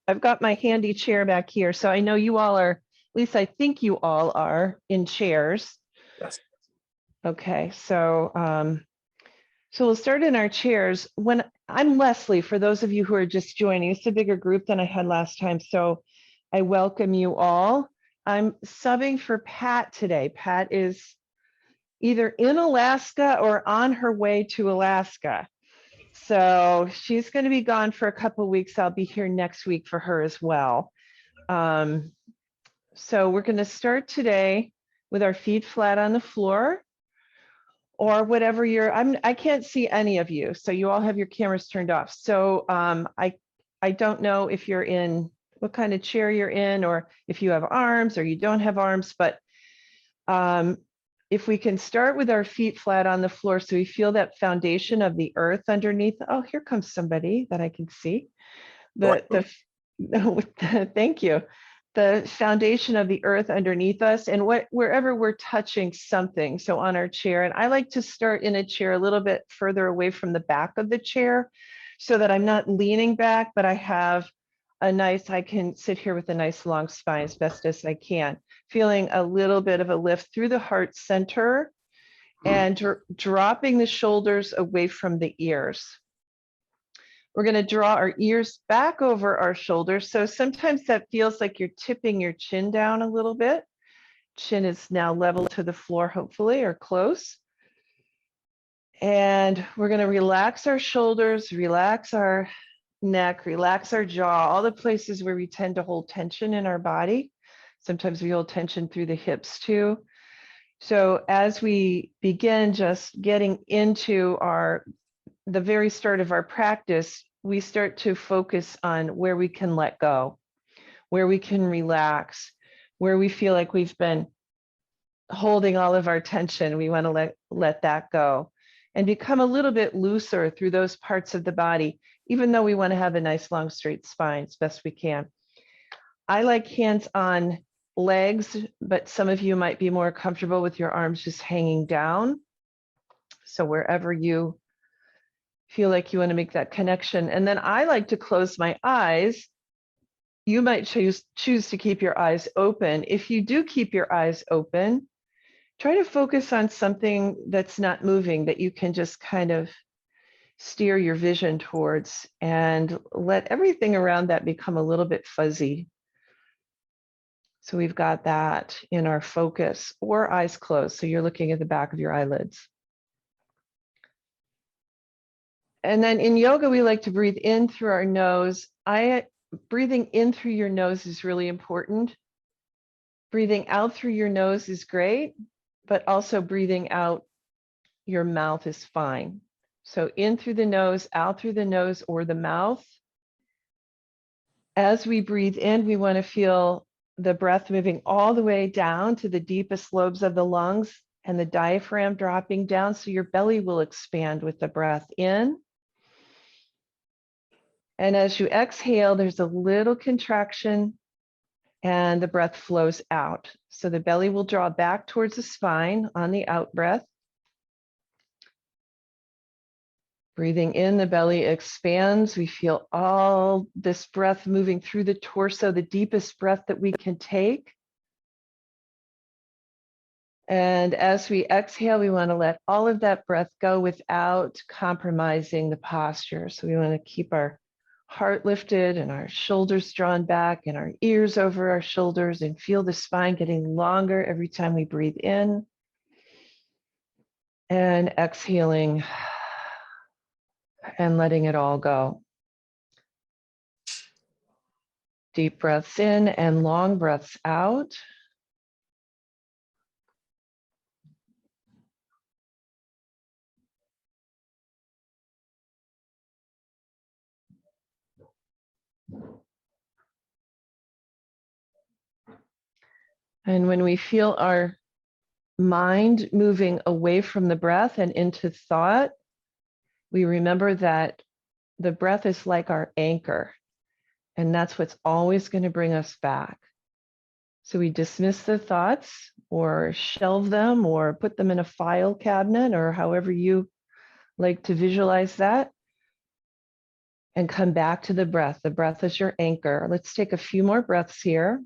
I've got my handy chair back here. So I know you all are, at least I think you all are in chairs. Yes. Okay, so we'll start in our chairs. When I'm Leslie, for those of you who are just joining, it's a bigger group than I had last time. So I welcome you all. I'm subbing for Pat today. Pat is either in Alaska or on her way to Alaska. So she's going to be gone for a couple of weeks. I'll be here next week for her as well. So we're going to start today with our feet flat on the floor, or whatever I can't see any of you, so you all have your cameras turned off. So I don't know if you're in, what kind of chair you're in, or if you have arms or you don't have arms, but if we can start with our feet flat on the floor, so we feel that foundation of the earth underneath. Oh, here comes somebody that I can see. Thank you. The foundation of the earth underneath us, and wherever we're touching something. So on our chair, and I like to start in a chair a little bit further away from the back of the chair, so that I'm not leaning back, but I have I can sit here with a nice long spine as best as I can, feeling a little bit of a lift through the heart center and dropping the shoulders away from the ears. We're going to draw our ears back over our shoulders. So sometimes that feels like you're tipping your chin down a little bit. Chin is now level to the floor, hopefully, or close. And we're going to relax our shoulders, relax our neck, relax our jaw, all the places where we tend to hold tension in our body. Sometimes we hold tension through the hips too. So as we begin just getting into the very start of our practice, we start to focus on where we can let go, where we can relax, where we feel like we've been holding all of our tension. We want to let that go and become a little bit looser through those parts of the body, even though we want to have a nice long straight spine as best we can. I like hands on legs, but some of you might be more comfortable with your arms just hanging down. So wherever you feel like you want to make that connection. And then I like to close my eyes. You might choose to keep your eyes open. If you do keep your eyes open, try to focus on something that's not moving, that you can just kind of steer your vision towards, and let everything around that become a little bit fuzzy. So we've got that in our focus, or eyes closed. So you're looking at the back of your eyelids. And then in yoga, we like to breathe in through our nose. Breathing in through your nose is really important. Breathing out through your nose is great, but also breathing out your mouth is fine. So in through the nose, out through the nose or the mouth. As we breathe in, we want to feel the breath moving all the way down to the deepest lobes of the lungs and the diaphragm dropping down, so your belly will expand with the breath in. And as you exhale, there's a little contraction and the breath flows out. So the belly will draw back towards the spine on the out breath. Breathing in, the belly expands. We feel all this breath moving through the torso, the deepest breath that we can take. And as we exhale, we want to let all of that breath go without compromising the posture. So we want to keep our heart lifted and our shoulders drawn back and our ears over our shoulders, and feel the spine getting longer every time we breathe in. And exhaling and letting it all go. Deep breaths in and long breaths out. And when we feel our mind moving away from the breath and into thought, we remember that the breath is like our anchor, and that's what's always going to bring us back. So we dismiss the thoughts or shelve them or put them in a file cabinet, or however you like to visualize that. and come back to the breath. The breath is your anchor. Let's take a few more breaths here.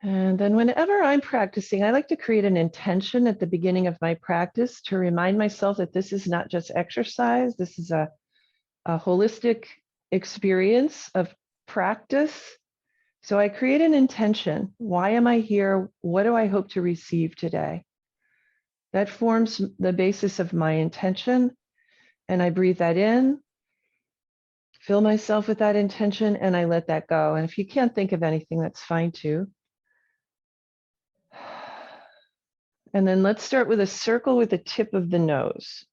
And then whenever I'm practicing, I like to create an intention at the beginning of my practice to remind myself that this is not just exercise. This is a holistic experience of practice. So I create an intention. Why am I here? What do I hope to receive today? That forms the basis of my intention. And I breathe that in, fill myself with that intention, and I let that go. And if you can't think of anything, that's fine too. And then let's start with a circle with the tip of the nose.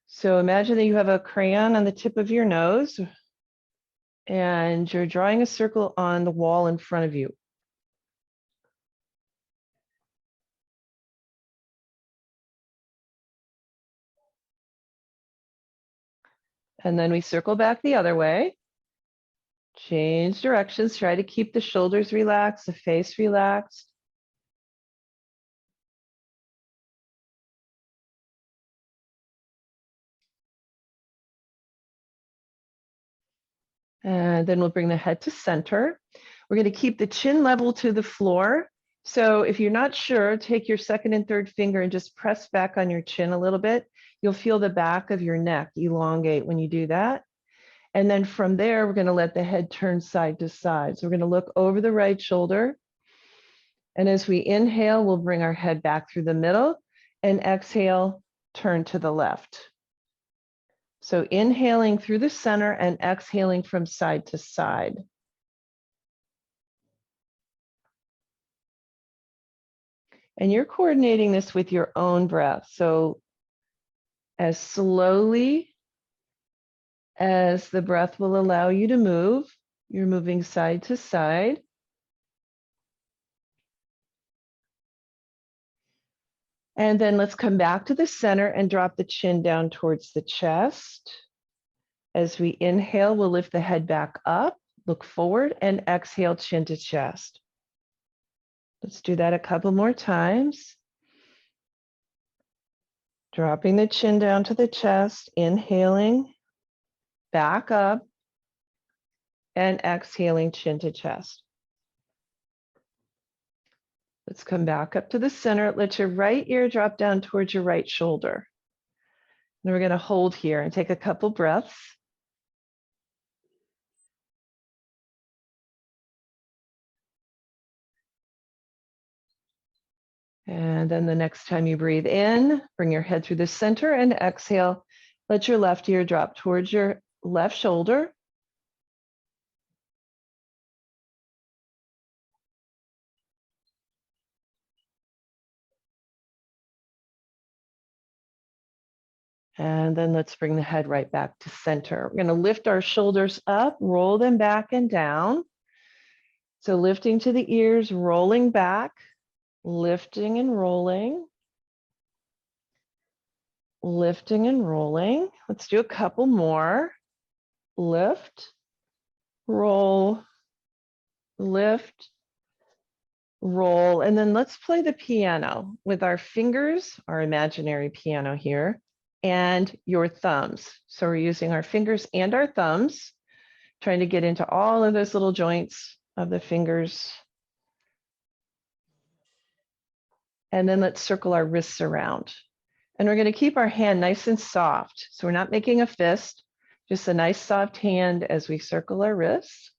So imagine that you have a crayon on the tip of your nose and you're drawing a circle on the wall in front of you. And then we circle back the other way. Change directions, try to keep the shoulders relaxed, the face relaxed. And then we'll bring the head to center. We're going to keep the chin level to the floor. So if you're not sure, take your second and third finger and just press back on your chin a little bit. You'll feel the back of your neck elongate when you do that. And then from there, we're going to let the head turn side to side. So we're going to look over the right shoulder. And as we inhale, we'll bring our head back through the middle, and exhale, turn to the left. So inhaling through the center and exhaling from side to side. And you're coordinating this with your own breath. So as slowly as the breath will allow you to move, you're moving side to side. And then let's come back to the center and drop the chin down towards the chest. As we inhale, we'll lift the head back up, look forward, and exhale, chin to chest. Let's do that a couple more times. Dropping the chin down to the chest, inhaling, back up, and exhaling, chin to chest. Let's come back up to the center. Let your right ear drop down towards your right shoulder. And we're going to hold here and take a couple breaths. And then the next time you breathe in, bring your head through the center and exhale. Let your left ear drop towards your left shoulder. And then let's bring the head right back to center. We're going to lift our shoulders up, roll them back and down. So lifting to the ears, rolling back, lifting and rolling. Lifting and rolling. Let's do a couple more. Lift, roll, lift, roll. And then let's play the piano with our fingers, our imaginary piano here, and your thumbs. So we're using our fingers and our thumbs, trying to get into all of those little joints of the fingers. And then let's circle our wrists around. And we're going to keep our hand nice and soft. So we're not making a fist, just a nice soft hand as we circle our wrists.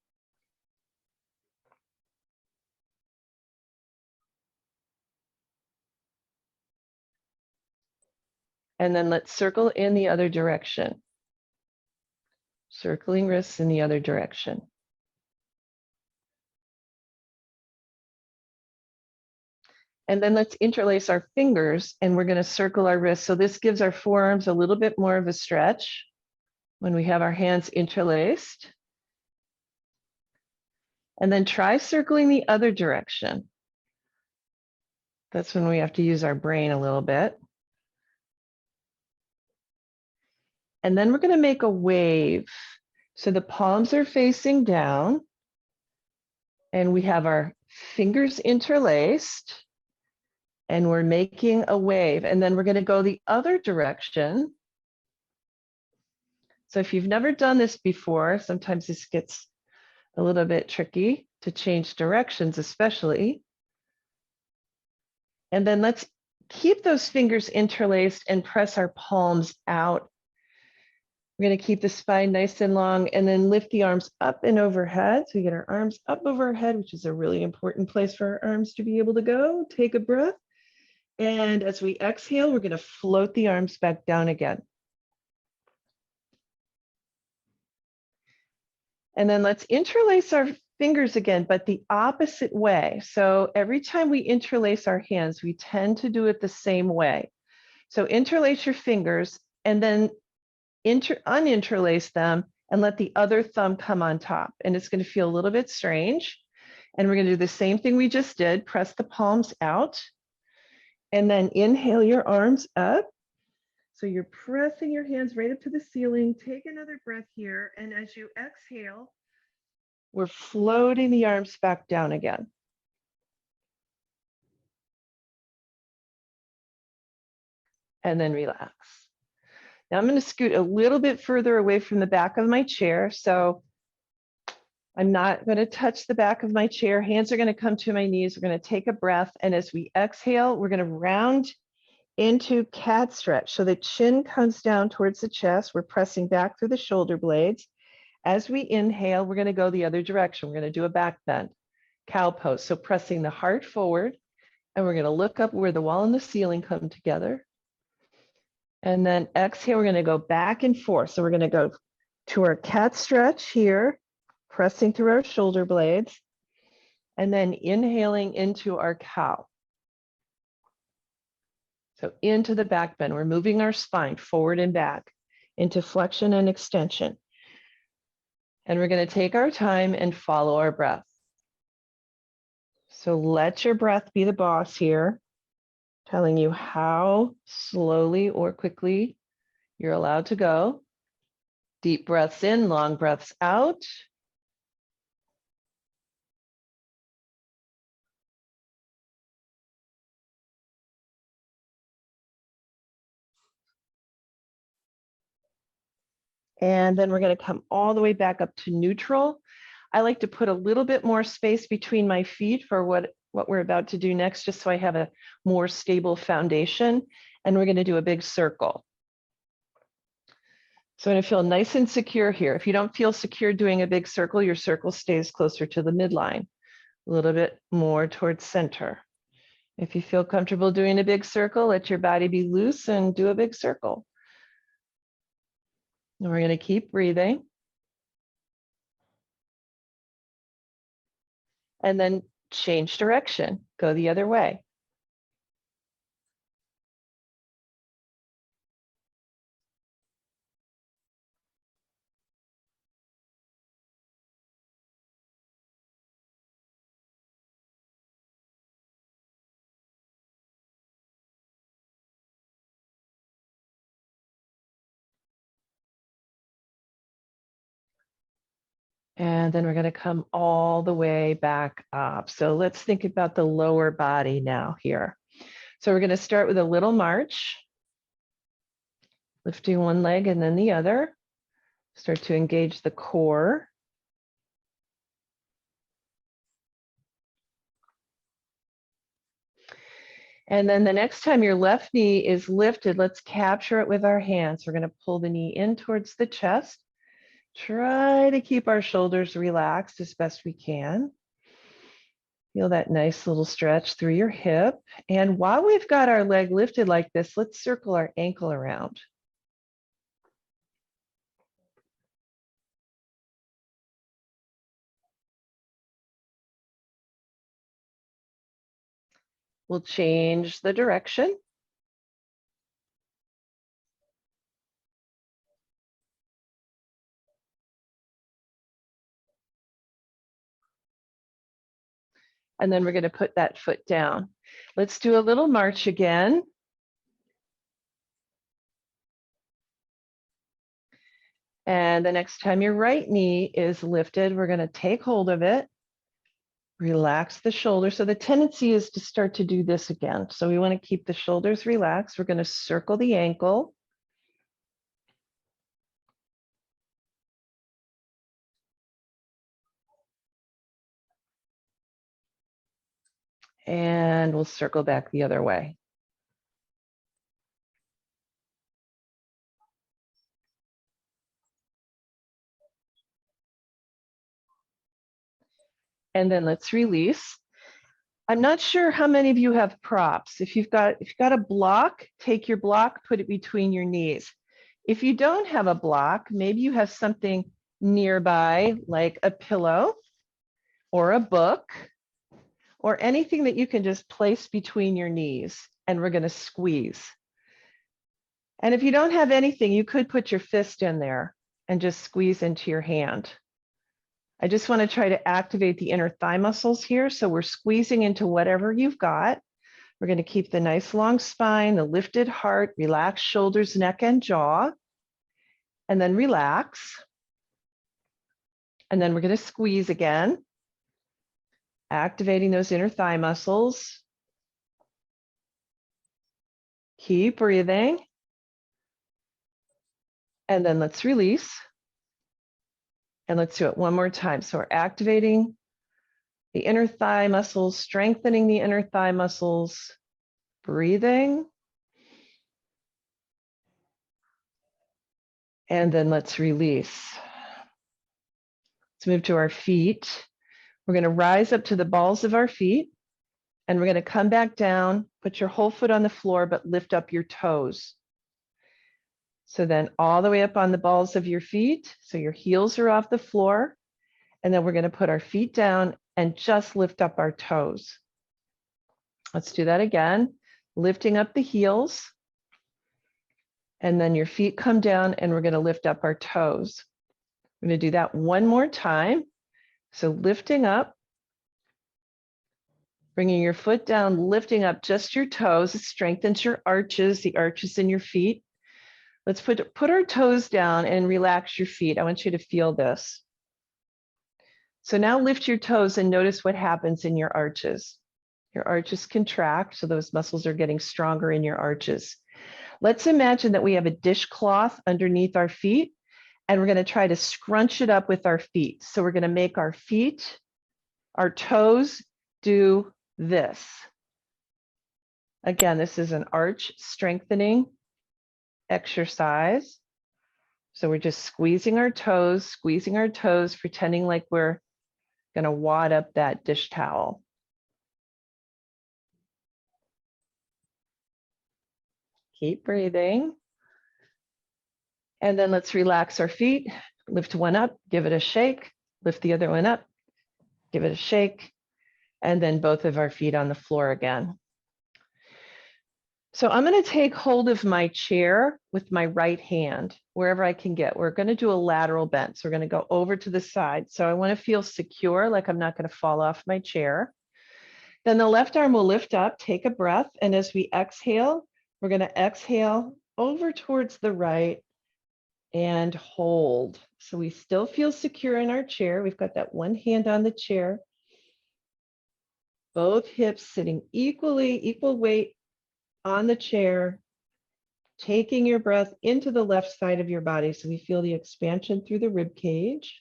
And then let's circle in the other direction. Circling wrists in the other direction. And then let's interlace our fingers and we're going to circle our wrists. So this gives our forearms a little bit more of a stretch when we have our hands interlaced. And then try circling the other direction. That's when we have to use our brain a little bit. And then we're going to make a wave. So the palms are facing down and we have our fingers interlaced and we're making a wave. And then we're going to go the other direction. So if you've never done this before, sometimes this gets a little bit tricky to change directions, especially. And then let's keep those fingers interlaced and press our palms out. We're going to keep the spine nice and long and then lift the arms up and overhead. So we get our arms up over our head, which is a really important place for our arms to be able to go. Take a breath. And as we exhale, we're going to float the arms back down again. And then let's interlace our fingers again, but the opposite way. So every time we interlace our hands, we tend to do it the same way. So interlace your fingers and then uninterlace them and let the other thumb come on top. And it's going to feel a little bit strange. And we're going to do the same thing we just did. Press the palms out and then inhale your arms up. So you're pressing your hands right up to the ceiling. Take another breath here. And as you exhale, we're floating the arms back down again. And then relax. Now I'm going to scoot a little bit further away from the back of my chair. So I'm not going to touch the back of my chair. Hands are going to come to my knees. We're going to take a breath. And as we exhale, we're going to round into cat stretch. So the chin comes down towards the chest. We're pressing back through the shoulder blades. As we inhale, we're going to go the other direction. We're going to do a back bend, cow pose. So pressing the heart forward. And we're going to look up where the wall and the ceiling come together. And then exhale, we're going to go back and forth. So we're going to go to our cat stretch here, pressing through our shoulder blades, and then inhaling into our cow. So into the back bend, we're moving our spine forward and back into flexion and extension. And we're going to take our time and follow our breath. So let your breath be the boss here, telling you how slowly or quickly you're allowed to go. Deep breaths in, long breaths out. And then we're going to come all the way back up to neutral. I like to put a little bit more space between my feet for what we're about to do next, just so I have a more stable foundation. And we're going to do a big circle. So I'm going to feel nice and secure here. If you don't feel secure doing a big circle, your circle stays closer to the midline, a little bit more towards center. If you feel comfortable doing a big circle, let your body be loose and do a big circle. And we're going to keep breathing. And then change direction, go the other way. And then we're going to come all the way back up. So let's think about the lower body now here. So we're going to start with a little march, lifting one leg and then the other. Start to engage the core. And then the next time your left knee is lifted, let's capture it with our hands. We're going to pull the knee in towards the chest. Try to keep our shoulders relaxed as best we can. Feel that nice little stretch through your hip. And while we've got our leg lifted like this, let's circle our ankle around. We'll change the direction. And then we're going to put that foot down. Let's do a little march again. And the next time your right knee is lifted, we're going to take hold of it, relax the shoulder. So the tendency is to start to do this again. So we want to keep the shoulders relaxed. We're going to circle the ankle. And we'll circle back the other way. And then let's release. I'm not sure how many of you have props. If you've got a block, take your block, put it between your knees. If you don't have a block, maybe you have something nearby, like a pillow or a book or anything that you can just place between your knees, and we're going to squeeze. And if you don't have anything, you could put your fist in there and just squeeze into your hand. I just want to try to activate the inner thigh muscles here. So we're squeezing into whatever you've got. We're going to keep the nice long spine, the lifted heart, relaxed shoulders, neck, and jaw, and then relax. And then we're going to squeeze again, activating those inner thigh muscles. Keep breathing. And then let's release. And let's do it one more time. So we're activating the inner thigh muscles, strengthening the inner thigh muscles, breathing. And then let's release. Let's move to our feet. We're going to rise up to the balls of our feet, and we're going to come back down, put your whole foot on the floor, but lift up your toes. So then all the way up on the balls of your feet. So your heels are off the floor. And then we're going to put our feet down and just lift up our toes. Let's do that again. Lifting up the heels. And then your feet come down and we're going to lift up our toes. I'm going to do that one more time. So lifting up, bringing your foot down, lifting up just your toes. It strengthens your arches, the arches in your feet. Let's put our toes down and relax your feet. I want you to feel this. So now lift your toes and notice what happens in your arches. Your arches contract, so those muscles are getting stronger in your arches. Let's imagine that we have a dishcloth underneath our feet, and we're going to try to scrunch it up with our feet. So we're going to make our feet, our toes do this. Again, this is an arch strengthening exercise. So we're just squeezing our toes, pretending like we're going to wad up that dish towel. Keep breathing. And then let's relax our feet. Lift one up, give it a shake. Lift the other one up, give it a shake. And then both of our feet on the floor again. So I'm going to take hold of my chair with my right hand, wherever I can get. We're going to do a lateral bend. So we're going to go over to the side. So I want to feel secure, like I'm not going to fall off my chair. Then the left arm will lift up, take a breath. And as we exhale, we're going to exhale over towards the right and hold. So we still feel secure in our chair. We've got that one hand on the chair. Both hips sitting equal weight on the chair, taking your breath into the left side of your body. So we feel the expansion through the rib cage.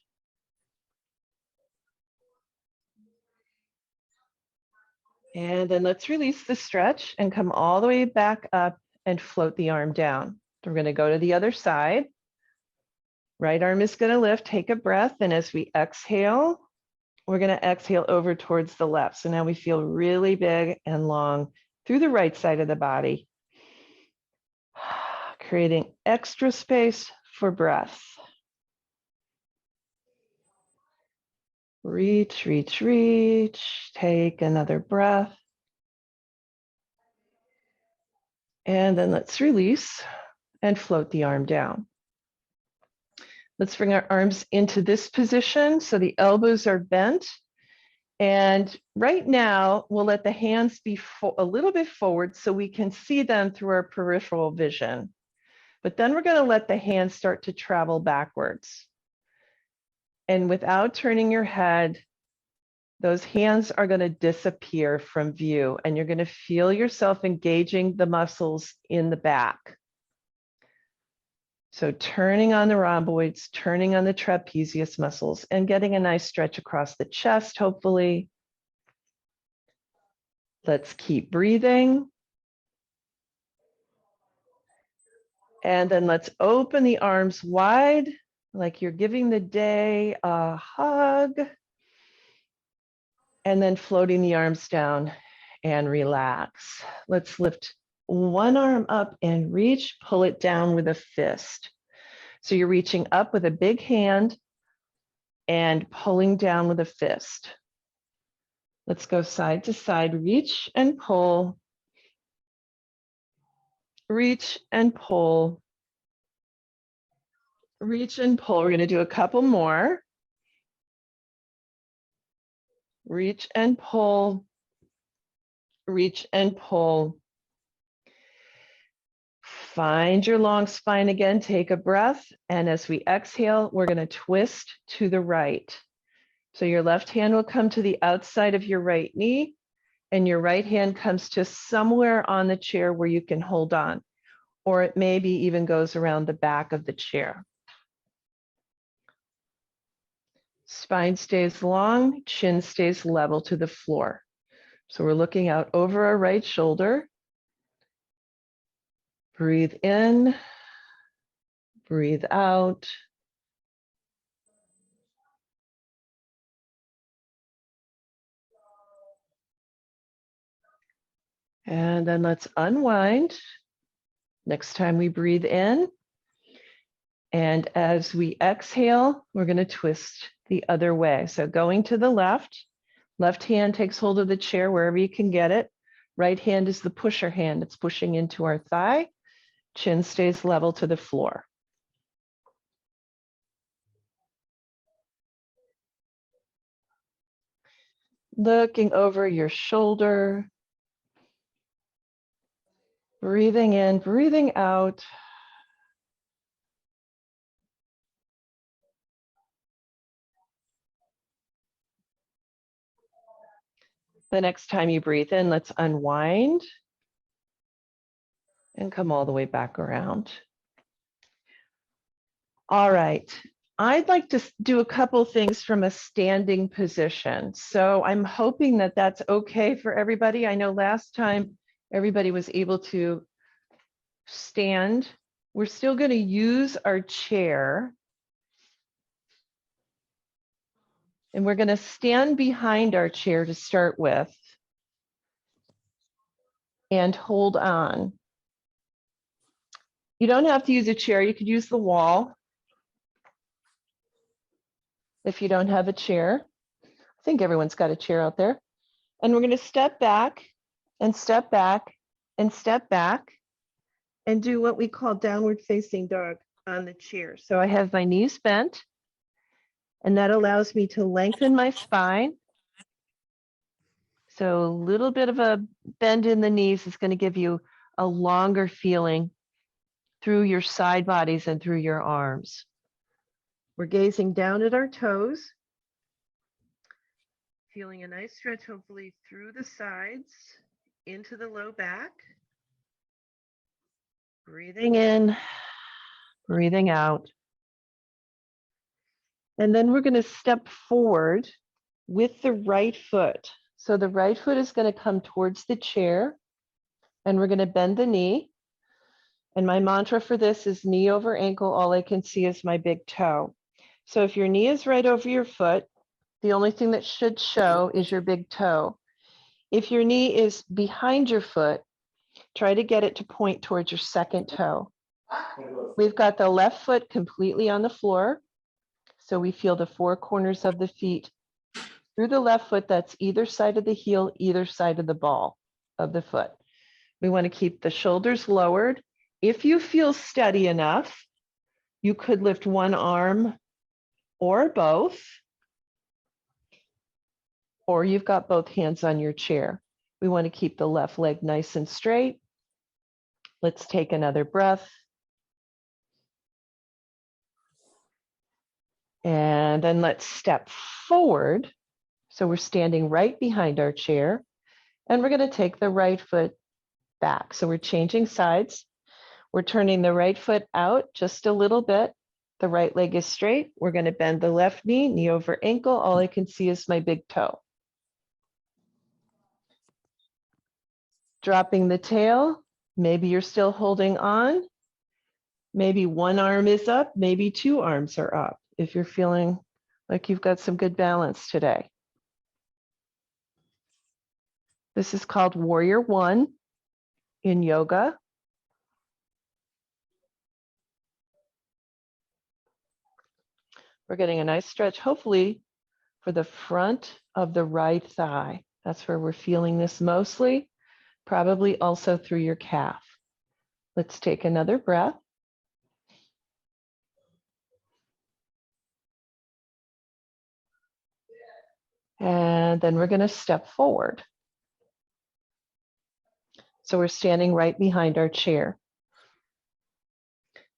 And then let's release the stretch and come all the way back up and float the arm down. So we're going to go to the other side. Right arm is going to lift, take a breath. And as we exhale, we're going to exhale over towards the left. So now we feel really big and long through the right side of the body, creating extra space for breath. Reach, reach, reach. Take another breath. And then let's release and float the arm down. Let's bring our arms into this position. So the elbows are bent And right now, we'll let the hands be a little bit forward so we can see them through our peripheral vision. But then we're going to let the hands start to travel backwards. And without turning your head, those hands are going to disappear from view, and you're going to feel yourself engaging the muscles in the back. So turning on the rhomboids, turning on the trapezius muscles, and getting a nice stretch across the chest, hopefully. Let's keep breathing. And then let's open the arms wide, like you're giving the day a hug. And then floating the arms down and relax. Let's lift one arm up and reach, pull it down with a fist. So you're reaching up with a big hand and pulling down with a fist. Let's go side to side, reach and pull, reach and pull, reach and pull. We're going to do a couple more. Reach and pull, reach and pull. Find your long spine again, take a breath. And as we exhale, we're going to twist to the right. So your left hand will come to the outside of your right knee, and your right hand comes to somewhere on the chair where you can hold on, or it maybe even goes around the back of the chair. Spine stays long, chin stays level to the floor. So we're looking out over our right shoulder. Breathe in, breathe out. And then let's unwind. Next time we breathe in. And as we exhale, we're going to twist the other way. So going to the left, left hand takes hold of the chair wherever you can get it. Right hand is the pusher hand. It's pushing into our thigh. Chin stays level to the floor. Looking over your shoulder. Breathing in, breathing out. The next time you breathe in, let's unwind and come all the way back around. All right. I'd like to do a couple things from a standing position. So I'm hoping that that's okay for everybody. I know last time everybody was able to stand. We're still going to use our chair. And we're going to stand behind our chair to start with and hold on. You don't have to use a chair. You could use the wall if you don't have a chair. I think everyone's got a chair out there. And we're going to step back and step back and step back and do what we call downward facing dog on the chair. So I have my knees bent, and that allows me to lengthen my spine. So a little bit of a bend in the knees is going to give you a longer feeling through your side bodies and through your arms. We're gazing down at our toes, feeling a nice stretch, hopefully through the sides, into the low back. Breathing in, breathing out. And then we're going to step forward with the right foot. So the right foot is going to come towards the chair, and we're going to bend the knee. And my mantra for this is knee over ankle. All I can see is my big toe. So if your knee is right over your foot, the only thing that should show is your big toe. If your knee is behind your foot, try to get it to point towards your second toe. We've got the left foot completely on the floor. So we feel the four corners of the feet through the left foot. That's either side of the heel, either side of the ball of the foot. We want to keep the shoulders lowered. If you feel steady enough, you could lift one arm or both. or you've got both hands on your chair. We want to keep the left leg nice and straight. Let's take another breath. And then let's step forward. So we're standing right behind our chair, and we're going to take the right foot back. So we're changing sides. We're turning the right foot out just a little bit. The right leg is straight. We're going to bend the left knee, knee over ankle. All I can see is my big toe. Dropping the tail. Maybe you're still holding on. Maybe one arm is up, maybe two arms are up, if you're feeling like you've got some good balance today. This is called Warrior One in yoga. We're getting a nice stretch, hopefully, for the front of the right thigh. That's where we're feeling this mostly, probably also through your calf. Let's take another breath. And then we're going to step forward. So we're standing right behind our chair.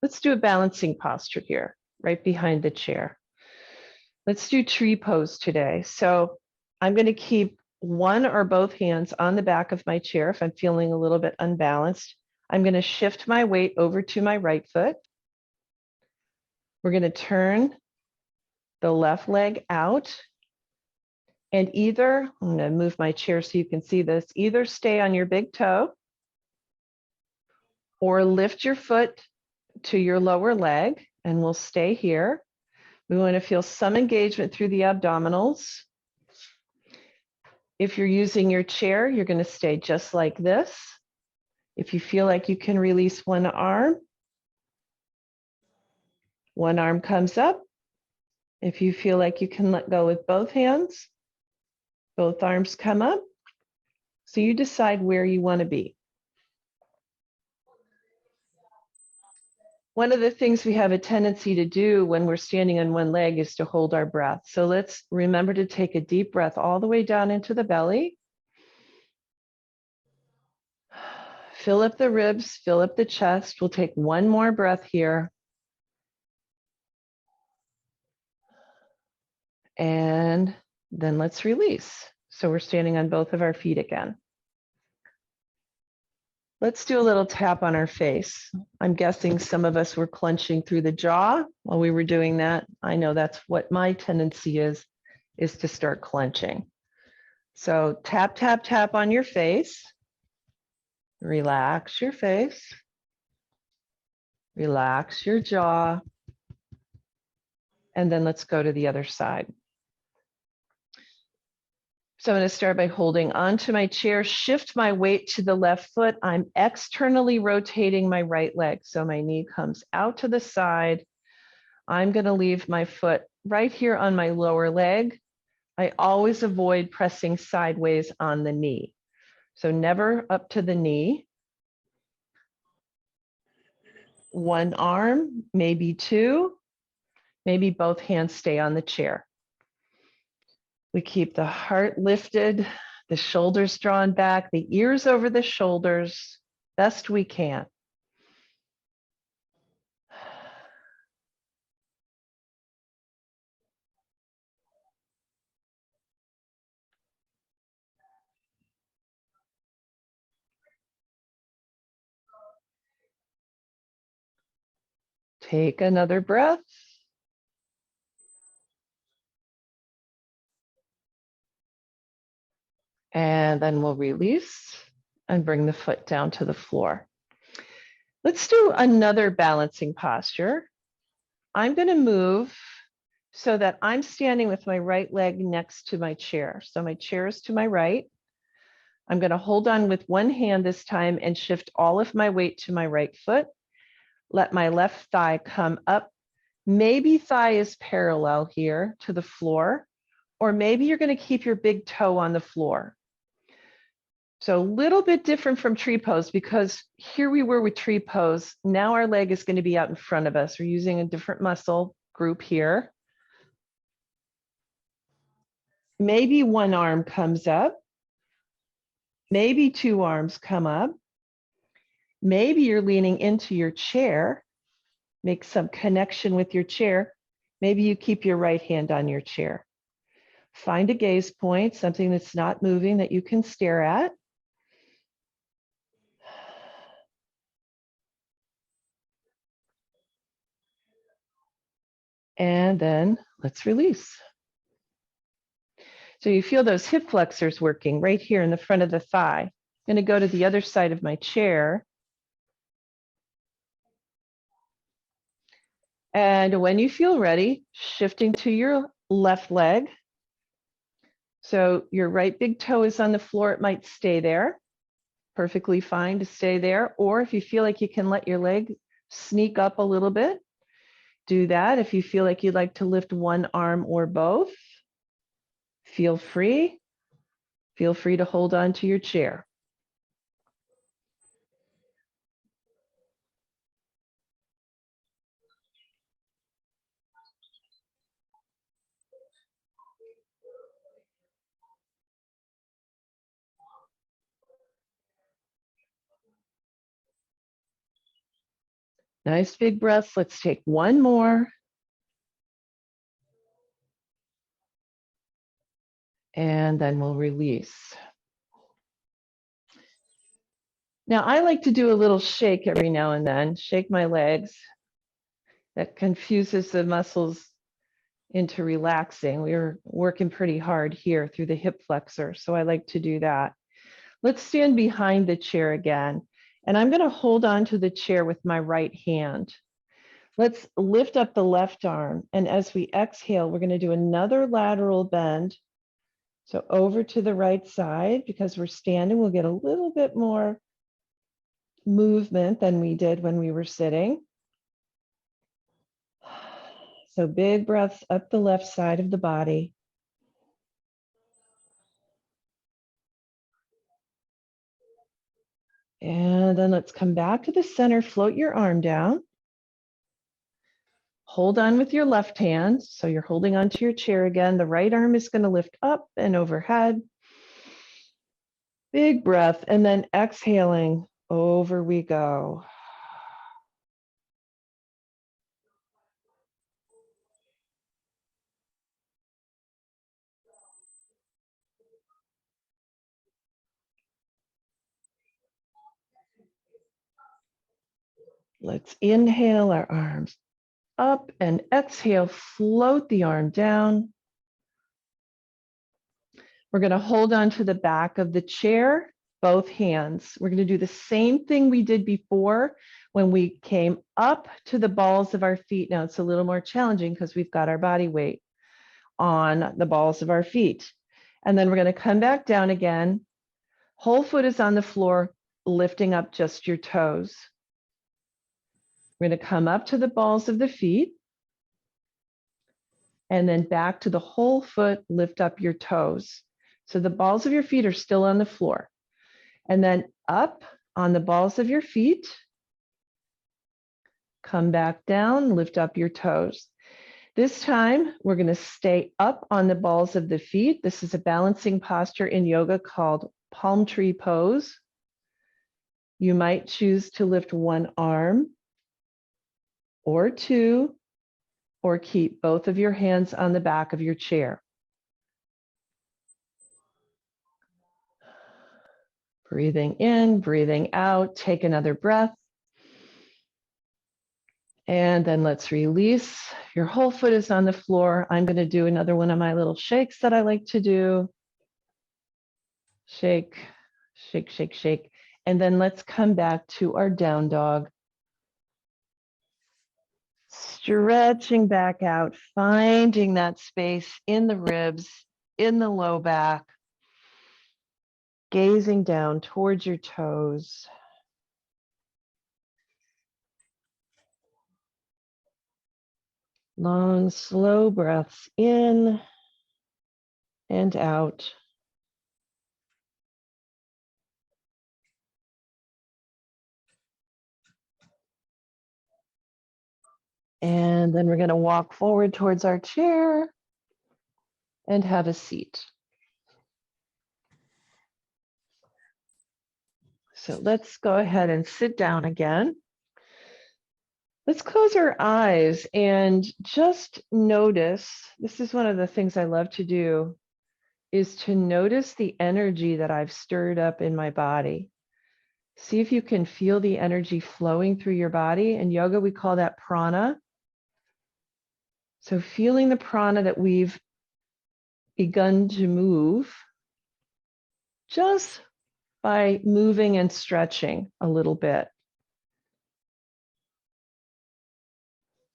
Let's do a balancing posture here, right behind the chair. Let's do tree pose today. So I'm going to keep one or both hands on the back of my chair if I'm feeling a little bit unbalanced. I'm going to shift my weight over to my right foot. We're going to turn the left leg out. And either, I'm going to move my chair so you can see this, either stay on your big toe or lift your foot to your lower leg, and we'll stay here. We want to feel some engagement through the abdominals. If you're using your chair, you're going to stay just like this. If you feel like you can release one arm comes up. If you feel like you can let go with both hands, both arms come up. So you decide where you want to be. One of the things we have a tendency to do when we're standing on one leg is to hold our breath. So let's remember to take a deep breath all the way down into the belly. Fill up the ribs, fill up the chest. We'll take one more breath here. And then let's release. So we're standing on both of our feet again. Let's do a little tap on our face. I'm guessing some of us were clenching through the jaw while we were doing that. I know that's what my tendency is to start clenching. So tap, tap, tap on your face. Relax your face. Relax your jaw. And then let's go to the other side. So I'm going to start by holding onto my chair, shift my weight to the left foot. I'm externally rotating my right leg. So my knee comes out to the side. I'm going to leave my foot right here on my lower leg. I always avoid pressing sideways on the knee. So never up to the knee. One arm, maybe two, maybe both hands stay on the chair. We keep the heart lifted, the shoulders drawn back, the ears over the shoulders, best we can. Take another breath. And then we'll release and bring the foot down to the floor. Let's do another balancing posture. I'm going to move so that I'm standing with my right leg next to my chair. So my chair is to my right. I'm going to hold on with one hand this time and shift all of my weight to my right foot. Let my left thigh come up. Maybe thigh is parallel here to the floor, or maybe you're going to keep your big toe on the floor. So a little bit different from tree pose, because here we were with tree pose. Now our leg is going to be out in front of us. We're using a different muscle group here. Maybe one arm comes up. Maybe two arms come up. Maybe you're leaning into your chair. Make some connection with your chair. Maybe you keep your right hand on your chair. Find a gaze point, something that's not moving that you can stare at. And then let's release. So you feel those hip flexors working right here in the front of the thigh. I'm going to go to the other side of my chair. And when you feel ready, shifting to your left leg. So your right big toe is on the floor. It might stay there. Perfectly fine to stay there. Or if you feel like you can let your leg sneak up a little bit, do that. If you feel like you'd like to lift one arm or both, feel free. Feel free to hold on to your chair. Nice big breaths. Let's take one more. And then we'll release. Now, I like to do a little shake every now and then, shake my legs. That confuses the muscles into relaxing. We were working pretty hard here through the hip flexor, so I like to do that. Let's stand behind the chair again, and I'm going to hold on to the chair with my right hand. Let's lift up the left arm, and as we exhale, we're going to do another lateral bend. So over to the right side, because we're standing, we'll get a little bit more movement than we did when we were sitting. So big breaths up the left side of the body. And then let's come back to the center, float your arm down. Hold on with your left hand. So you're holding onto your chair again. The right arm is going to lift up and overhead. Big breath, and then exhaling, over we go. Let's inhale our arms up and exhale, float the arm down. We're going to hold on to the back of the chair, both hands. We're going to do the same thing we did before when we came up to the balls of our feet. Now it's a little more challenging because we've got our body weight on the balls of our feet. And then we're going to come back down again. Whole foot is on the floor, lifting up just your toes. We're going to come up to the balls of the feet. And then back to the whole foot, lift up your toes. So the balls of your feet are still on the floor. And then up on the balls of your feet. Come back down, lift up your toes. This time, we're going to stay up on the balls of the feet. This is a balancing posture in yoga called palm tree pose. You might choose to lift one arm or two, or keep both of your hands on the back of your chair. Breathing in, breathing out, take another breath. And then let's release. Your whole foot is on the floor. I'm going to do another one of my little shakes that I like to do. Shake, shake, shake, shake. And then let's come back to our down dog. Stretching back out, finding that space in the ribs, in the low back, gazing down towards your toes. Long, slow breaths in and out. And then we're going to walk forward towards our chair. and have a seat. So let's go ahead and sit down again. Let's close our eyes and just notice, this is one of the things I love to do, is to notice the energy that I've stirred up in my body. See if you can feel the energy flowing through your body. In yoga, we call that prana. So feeling the prana that we've begun to move just by moving and stretching a little bit.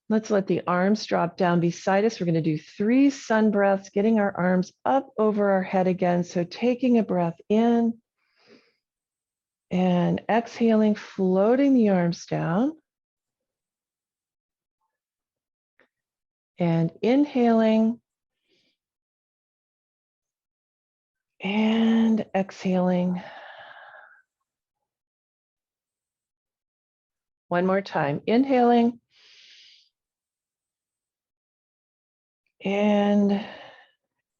Let's let the arms drop down beside us. We're going to do 3 sun breaths, getting our arms up over our head again. So taking a breath in and exhaling, floating the arms down. And inhaling and exhaling. One more time, inhaling and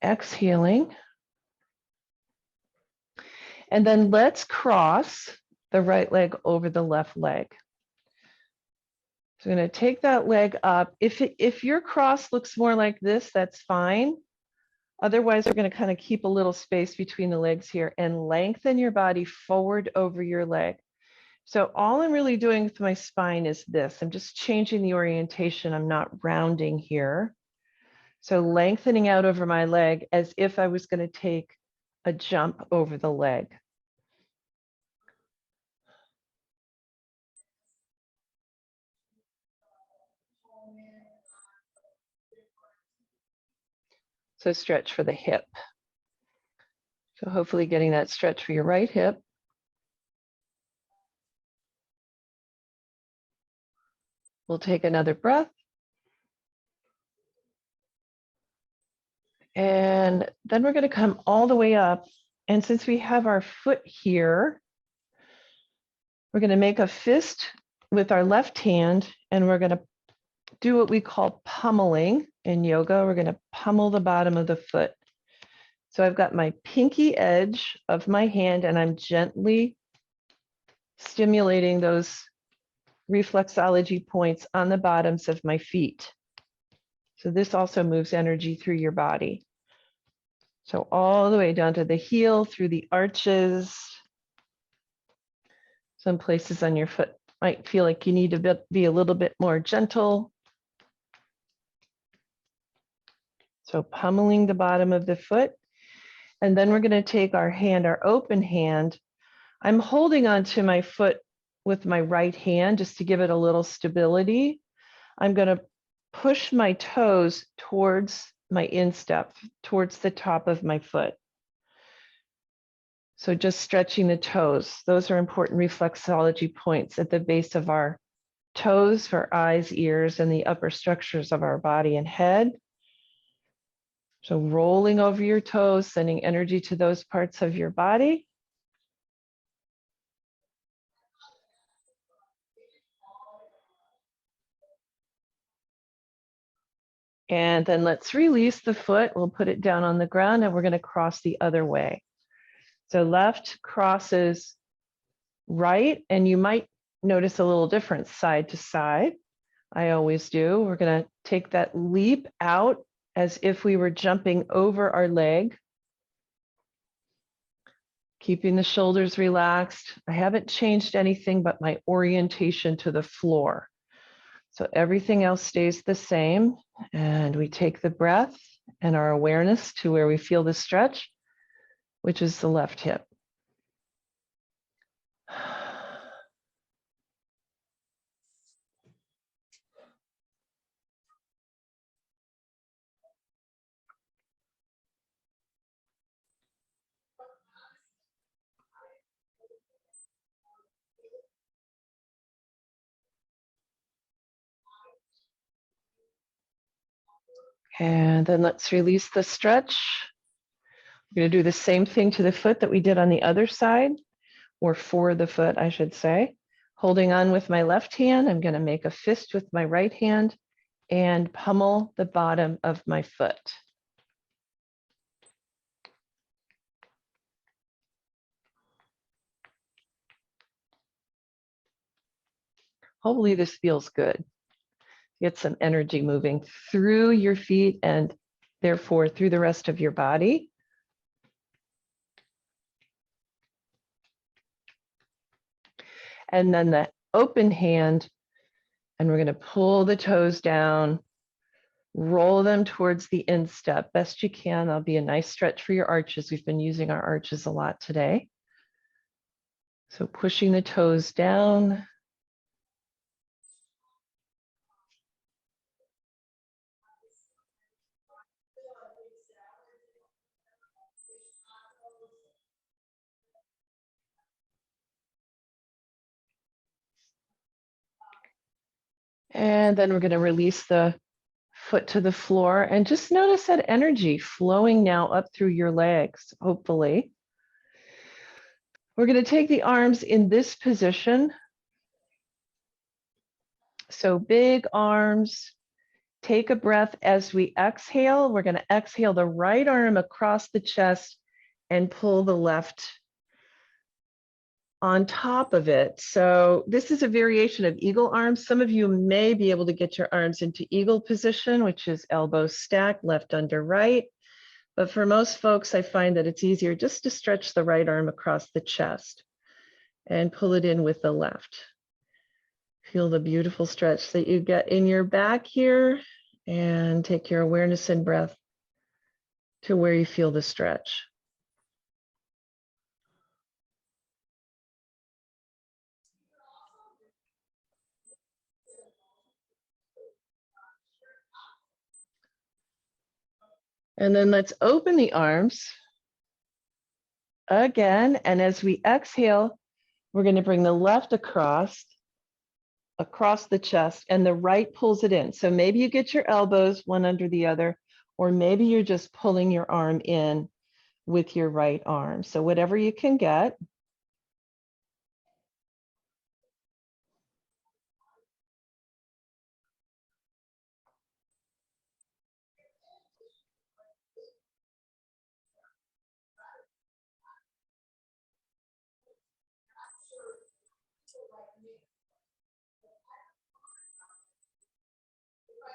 exhaling. And then let's cross the right leg over the left leg. So I'm going to take that leg up. If your cross looks more like this, that's fine. Otherwise, we're going to kind of keep a little space between the legs here and lengthen your body forward over your leg. So all I'm really doing with my spine is this. I'm just changing the orientation. I'm not rounding here. So lengthening out over my leg as if I was going to take a jump over the leg. So stretch for the hip. So hopefully getting that stretch for your right hip. We'll take another breath. And then we're going to come all the way up. And since we have our foot here, we're going to make a fist with our left hand, and we're going to do what we call pummeling in yoga. We're going to pummel the bottom of the foot. So I've got my pinky edge of my hand, and I'm gently stimulating those reflexology points on the bottoms of my feet. So this also moves energy through your body. So all the way down to the heel, through the arches. Some places on your foot might feel like you need to be a little bit more gentle. So pummeling the bottom of the foot. And then we're going to take our hand, our open hand. I'm holding onto my foot with my right hand just to give it a little stability. I'm going to push my toes towards my instep, towards the top of my foot. So just stretching the toes. Those are important reflexology points at the base of our toes for eyes, ears, and the upper structures of our body and head. So rolling over your toes, sending energy to those parts of your body. And then let's release the foot. We'll put it down on the ground and we're going to cross the other way. So left crosses right, and you might notice a little difference side to side. I always do. We're going to take that leap out as if we were jumping over our leg. Keeping the shoulders relaxed. I haven't changed anything but my orientation to the floor. So everything else stays the same. And we take the breath and our awareness to where we feel the stretch, which is the left hip. And then let's release the stretch. We're going to do the same thing to the foot that we did on the other side, or for the foot, I should say. Holding on with my left hand, I'm going to make a fist with my right hand and pummel the bottom of my foot. Hopefully this feels good. Get some energy moving through your feet and therefore through the rest of your body. And then the open hand, and we're going to pull the toes down, roll them towards the instep best you can. That'll be a nice stretch for your arches. We've been using our arches a lot today. So pushing the toes down. And then we're going to release the foot to the floor and just notice that energy flowing now up through your legs, hopefully. We're going to take the arms in this position. So big arms. Take a breath as we exhale. We're going to exhale the right arm across the chest and pull the left on top of it. So this is a variation of eagle arms. Some of you may be able to get your arms into eagle position, which is elbows stacked, left under right. But for most folks, I find that it's easier just to stretch the right arm across the chest and pull it in with the left. Feel the beautiful stretch that you get in your back here, and take your awareness and breath to where you feel the stretch. And then let's open the arms again. And as we exhale, we're going to bring the left across the chest, and the right pulls it in. So maybe you get your elbows one under the other, or maybe you're just pulling your arm in with your right arm. So whatever you can get.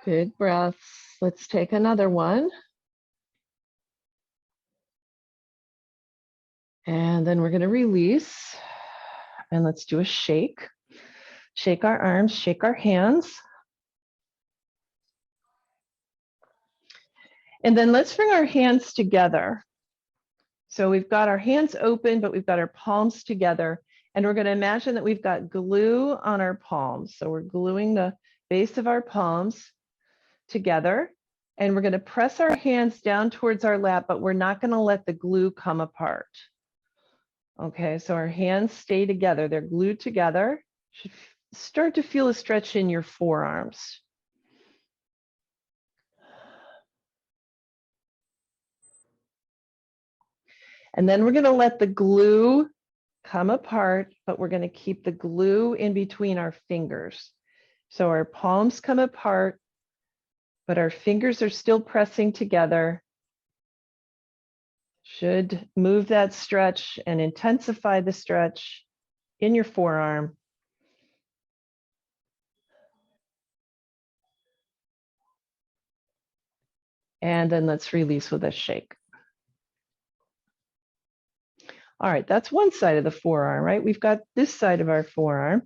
Big breaths. Let's take another one. And then we're going to release. And let's do a shake. Shake our arms, shake our hands. And then let's bring our hands together. So we've got our hands open, but we've got our palms together. And we're going to imagine that we've got glue on our palms. So we're gluing the base of our palms together. And we're going to press our hands down towards our lap, but we're not going to let the glue come apart. Okay, so our hands stay together. They're glued together. Should start to feel a stretch in your forearms. And then we're going to let the glue come apart, but we're going to keep the glue in between our fingers. So our palms come apart, but our fingers are still pressing together. Should move that stretch and intensify the stretch in your forearm. And then let's release with a shake. All right, that's one side of the forearm, right? We've got this side of our forearm.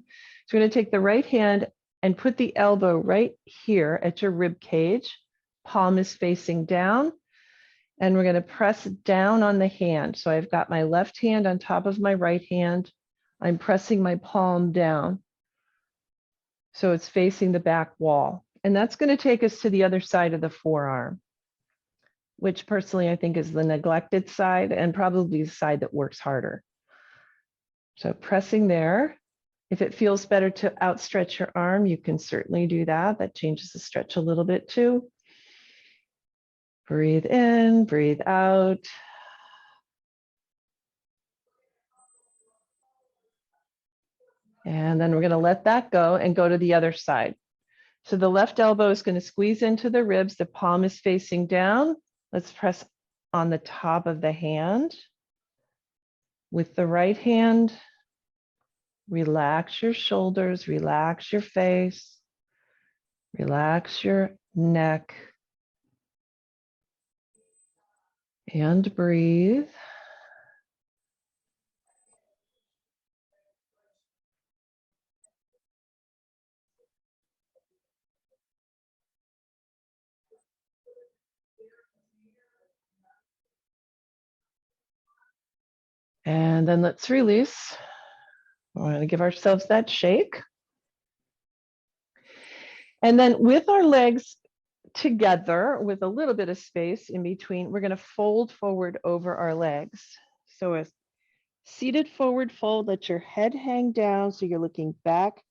So we're going to take the right hand and put the elbow right here at your rib cage. Palm is facing down. And we're going to press down on the hand. So I've got my left hand on top of my right hand. I'm pressing my palm down. So it's facing the back wall. And that's going to take us to the other side of the forearm, which personally I think is the neglected side and probably the side that works harder. So pressing there. If it feels better to outstretch your arm, you can certainly do that. That changes the stretch a little bit too. Breathe in, breathe out. And then we're going to let that go and go to the other side. So the left elbow is going to squeeze into the ribs. The palm is facing down. Let's press on the top of the hand. With the right hand, Relax your shoulders, relax your face, relax your neck, and breathe. And then let's release. We're going to give ourselves that shake. And then with our legs together, with a little bit of space in between, we're going to fold forward over our legs. So a seated forward fold, let your head hang down so you're looking back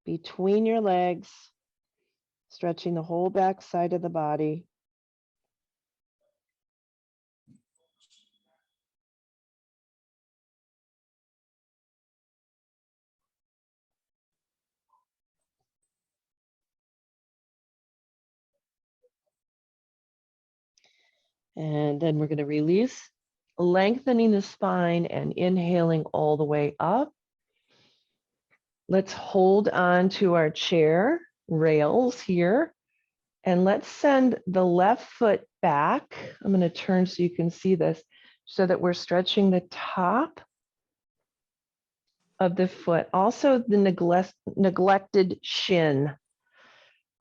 between your legs, stretching the whole back side of the body. And then we're going to release, lengthening the spine and inhaling all the way up. Let's hold on to our chair rails here. And let's send the left foot back. I'm going to turn so you can see this, so that we're stretching the top of the foot. Also the neglected shin,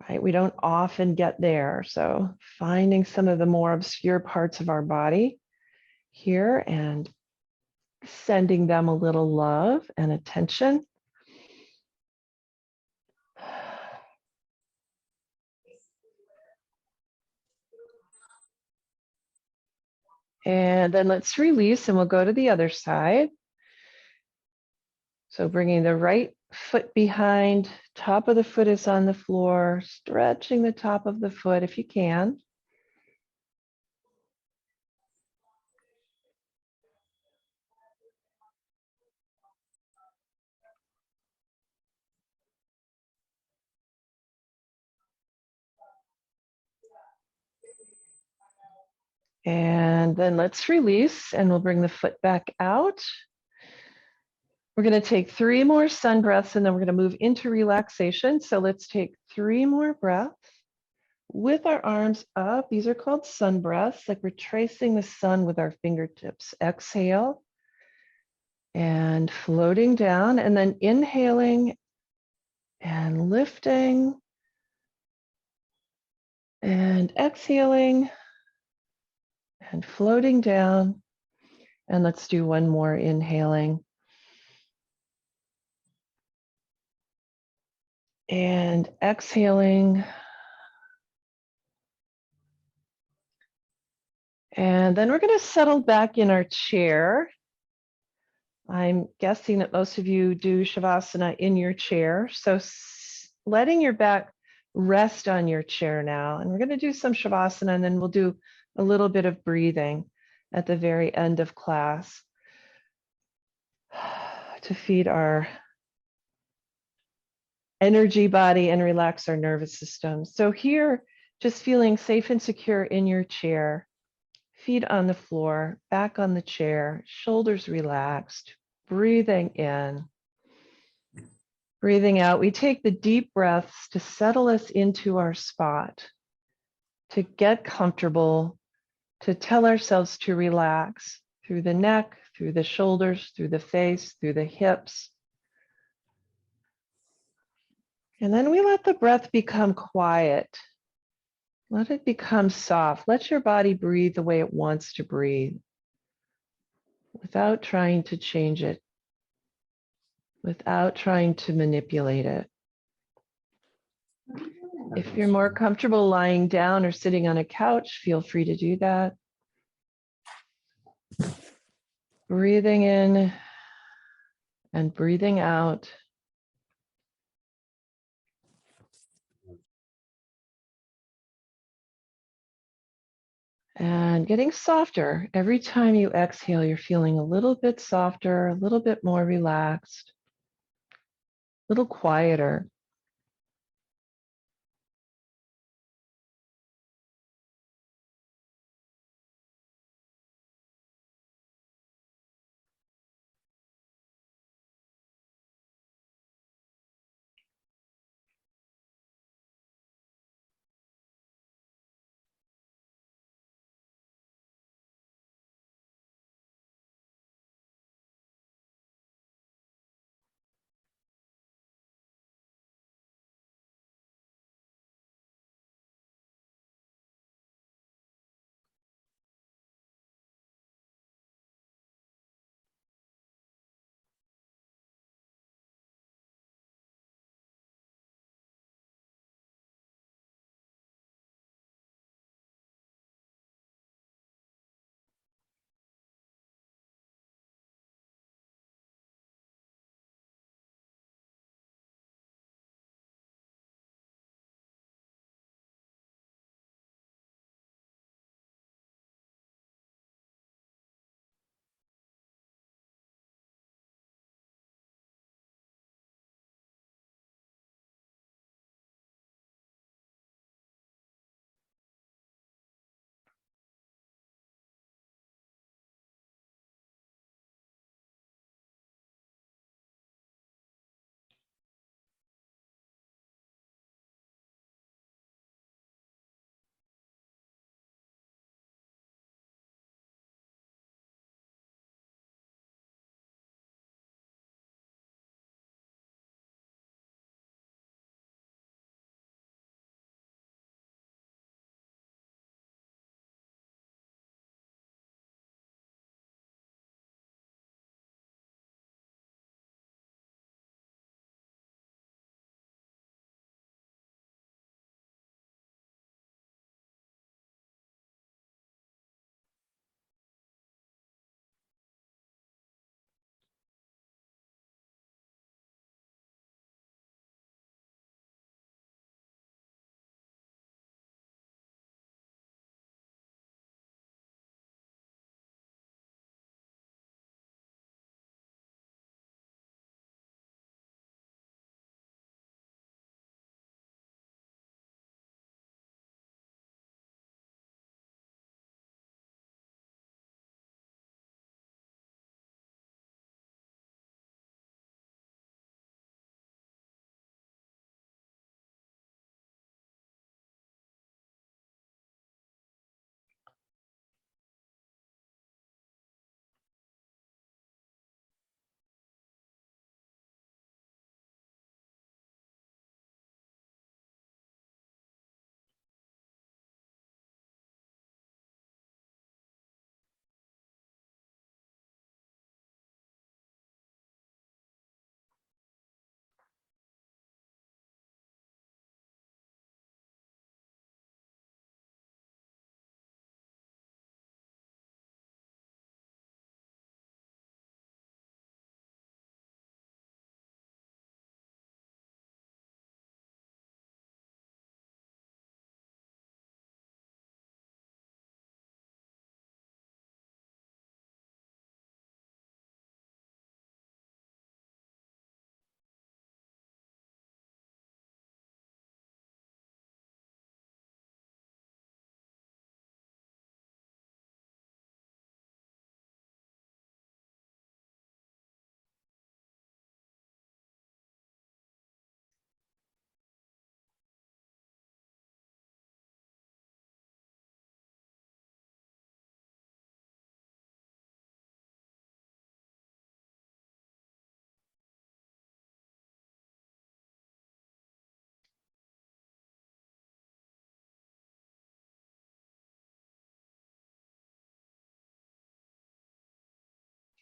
right? We don't often get there. So finding some of the more obscure parts of our body here and sending them a little love and attention. And then let's release and we'll go to the other side. So bringing the right foot behind, top of the foot is on the floor, stretching the top of the foot if you can. And then let's release and we'll bring the foot back out. We're going to take 3 more sun breaths and then we're going to move into relaxation. So let's take 3 more breaths with our arms up. These are called sun breaths, like we're tracing the sun with our fingertips. Exhale and floating down, and then inhaling and lifting and exhaling and floating down. And let's do one more inhaling and exhaling. And then we're going to settle back in our chair. I'm guessing that most of you do Shavasana in your chair. So letting your back rest on your chair now. And we're going to do some Shavasana and then we'll do a little bit of breathing at the very end of class to feed our energy body and relax our nervous system. So here, just feeling safe and secure in your chair, feet on the floor, back on the chair, shoulders relaxed, breathing in, breathing out. We take the deep breaths to settle us into our spot, to get comfortable, to tell ourselves to relax through the neck, through the shoulders, through the face, through the hips. And then we let the breath become quiet. Let it become soft. Let your body breathe the way it wants to breathe without trying to change it, without trying to manipulate it. If you're more comfortable lying down or sitting on a couch, feel free to do that. Breathing in and breathing out. And getting softer. Every time you exhale, you're feeling a little bit softer, a little bit more relaxed, a little quieter.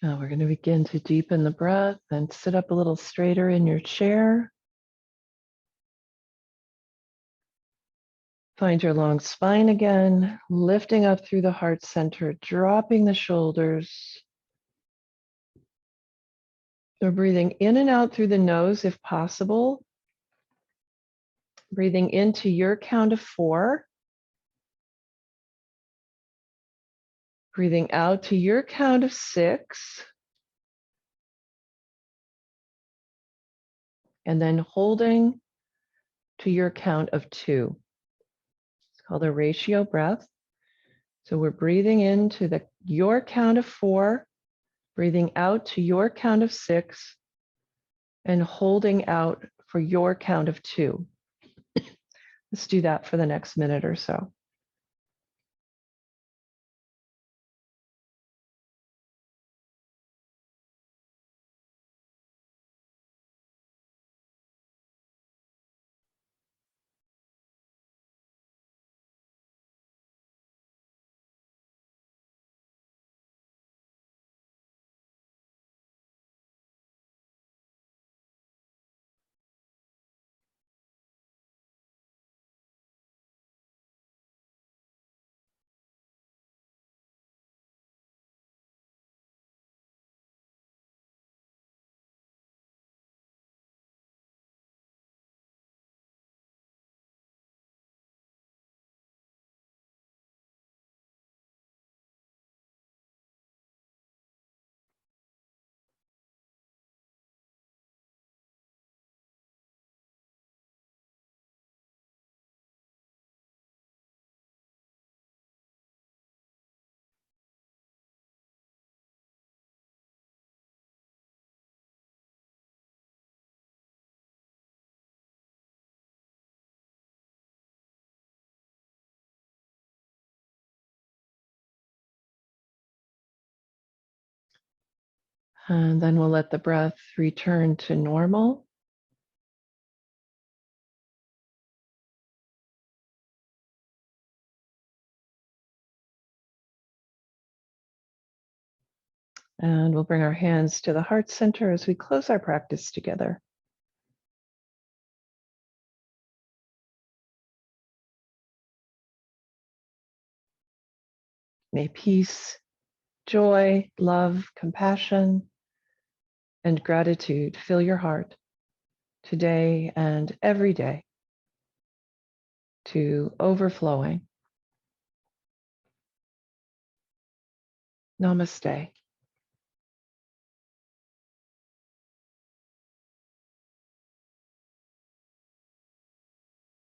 Now we're going to begin to deepen the breath and sit up a little straighter in your chair. Find your long spine again, lifting up through the heart center, dropping the shoulders. We're breathing in and out through the nose if possible. Breathing into your count of 4. Breathing out to your count of 6. And then holding to your count of 2. It's called a ratio breath. So we're breathing into your count of 4, breathing out to your count of 6, and holding out for your count of 2. Let's do that for the next minute or so. And then we'll let the breath return to normal. And we'll bring our hands to the heart center as we close our practice together. May peace, joy, love, compassion, and gratitude fill your heart today and every day to overflowing. Namaste.